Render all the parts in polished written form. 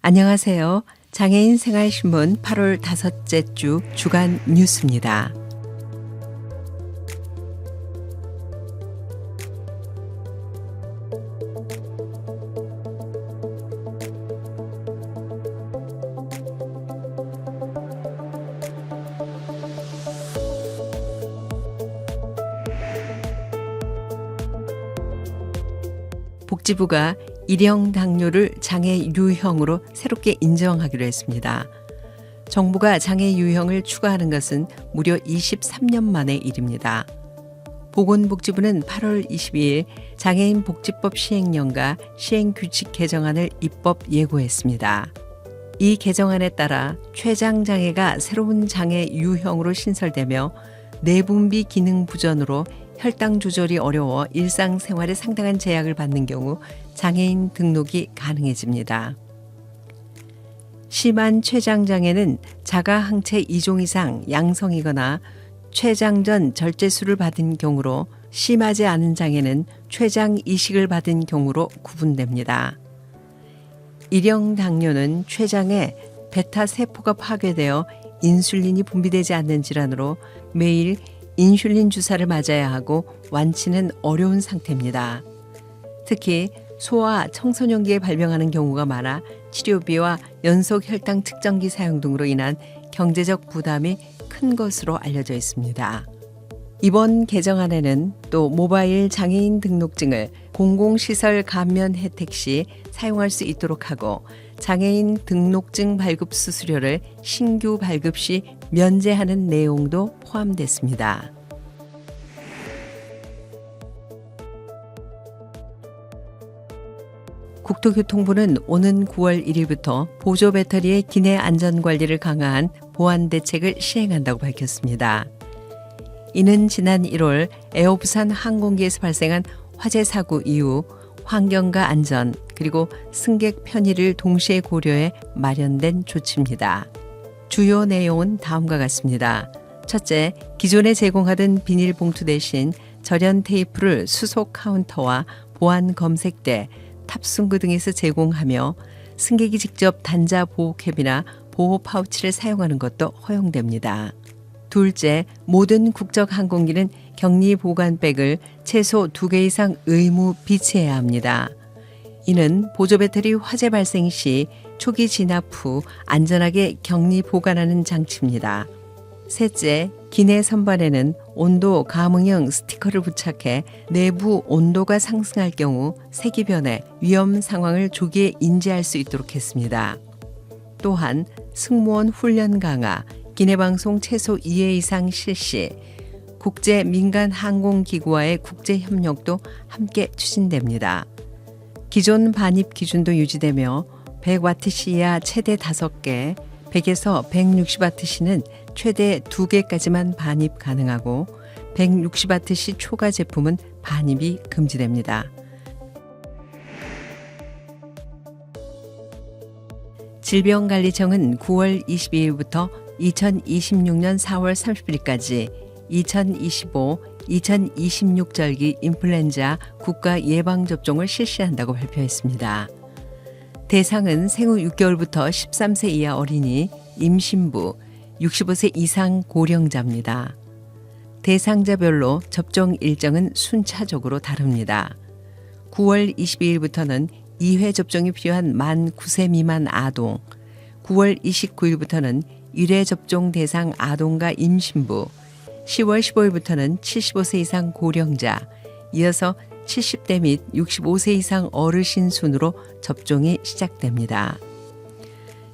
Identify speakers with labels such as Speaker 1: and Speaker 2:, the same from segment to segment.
Speaker 1: 안녕하세요. 장애인 생활신문 8월 5째 주 주간 뉴스입니다. 복지부가 일형 당뇨를 장애 유형으로 새롭게 인정하기로 했습니다. 정부가 장애 유형을 추가하는 것은 무려 23년 만의 일입니다. 보건복지부는 8월 22일 장애인 복지법 시행령과 시행규칙 개정안을 입법 예고했습니다. 이 개정안에 따라 췌장장애가 새로운 장애 유형으로 신설되며 내분비 기능 부전으로 혈당 조절이 어려워 일상생활에 상당한 제약을 받는 경우 장애인 등록이 가능해집니다. 심한 췌장장애는 자가항체 2종 이상 양성이거나 췌장전 절제술을 받은 경우로, 심하지 않은 장애는 췌장 이식을 받은 경우로 구분됩니다. 일형 당뇨는 췌장에 베타 세포가 파괴되어 인슐린이 분비되지 않는 질환으로 매일 인슐린 주사를 맞아야 하고 완치는 어려운 상태입니다. 특히 소아 청소년기에 발병하는 경우가 많아 치료비와 연속 혈당 측정기 사용 등으로 인한 경제적 부담이 큰 것으로 알려져 있습니다. 이번 개정안에는 또 모바일 장애인 등록증을 공공시설 감면 혜택 시 사용할 수 있도록 하고, 장애인 등록증 발급 수수료를 신규 발급 시 면제하는 내용도 포함됐습니다. 국토교통부는 오는 9월 1일부터 보조 배터리의 기내 안전관리를 강화한 보안 대책을 시행한다고 밝혔습니다. 이는 지난 1월 에어부산 항공기에서 발생한 화재 사고 이후 환경과 안전 그리고 승객 편의를 동시에 고려해 마련된 조치입니다. 주요 내용은 다음과 같습니다. 첫째, 기존에 제공하던 비닐봉투 대신 절연 테이프를 수속 카운터와 보안 검색대, 탑승구 등에서 제공하며 승객이 직접 단자 보호캡이나 보호 파우치를 사용하는 것도 허용됩니다. 둘째, 모든 국적 항공기는 격리 보관백을 최소 2개 이상 의무 비치해야 합니다. 이는 보조 배터리 화재 발생 시 초기 진압 후 안전하게 격리 보관하는 장치입니다. 셋째, 기내 선반에는 온도 감응형 스티커를 부착해 내부 온도가 상승할 경우 색이 변해 위험 상황을 조기에 인지할 수 있도록 했습니다. 또한 승무원 훈련 강화, 기내방송 최소 2회 이상 실시, 국제 민간 항공기구와의 국제 협력도 함께 추진됩니다. 기존 반입 기준도 유지되며 100와트시 이하 최대 5개, 100에서 160와트시는 최대 2개까지만 반입 가능하고 160와트시 초과 제품은 반입이 금지됩니다. 질병관리청은 9월 22일부터 2026년 4월 30일까지 2025-2026절기 인플루엔자 국가 예방접종을 실시한다고 발표했습니다. 대상은 생후 6개월부터 13세 이하 어린이, 임신부, 65세 이상 고령자입니다. 대상자별로 접종 일정은 순차적으로 다릅니다. 9월 22일부터는 2회 접종이 필요한 만 9세 미만 아동, 9월 29일부터는 1회 접종 대상 아동과 임신부, 10월 15일부터는 75세 이상 고령자, 이어서 70대 및 65세 이상 어르신 순으로 접종이 시작됩니다.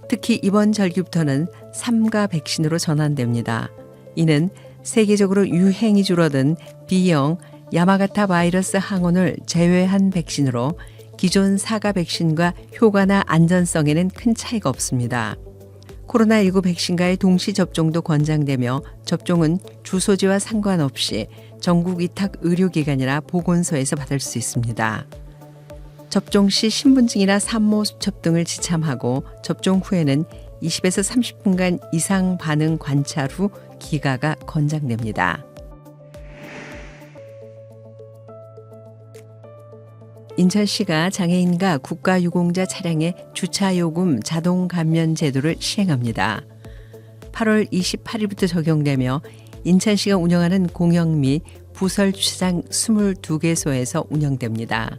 Speaker 1: 특히 이번 절기부터는 3가 백신으로 전환됩니다. 이는 세계적으로 유행이 줄어든 B형 야마가타 바이러스 항원을 제외한 백신으로 기존 4가 백신과 효과나 안전성에는 큰 차이가 없습니다. 코로나19 백신과의 동시 접종도 권장되며 접종은 주소지와 상관없이 전국 위탁 의료기관이나 보건소에서 받을 수 있습니다. 접종 시 신분증이나 산모 수첩 등을 지참하고 접종 후에는 20에서 30분간 이상 반응 관찰 후 기가가 권장됩니다. 인천시가 장애인과 국가유공자 차량의 주차요금 자동 감면 제도를 시행합니다. 8월 28일부터 적용되며 인천시가 운영하는 공영 및 부설 주차장 22개소에서 운영됩니다.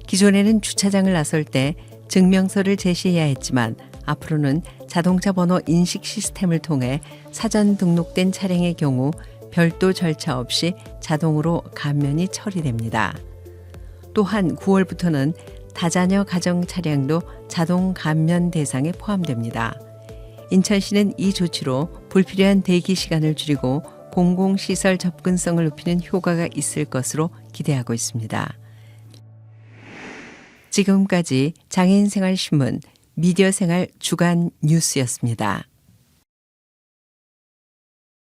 Speaker 1: 기존에는 주차장을 나설 때 증명서를 제시해야 했지만 앞으로는 자동차 번호 인식 시스템을 통해 사전 등록된 차량의 경우 별도 절차 없이 자동으로 감면이 처리됩니다. 또한 9월부터는 다자녀 가정 차량도 자동 감면 대상에 포함됩니다. 인천시는 이 조치로 불필요한 대기 시간을 줄이고 공공시설 접근성을 높이는 효과가 있을 것으로 기대하고 있습니다. 지금까지 장애인생활신문 미디어생활 주간 뉴스였습니다.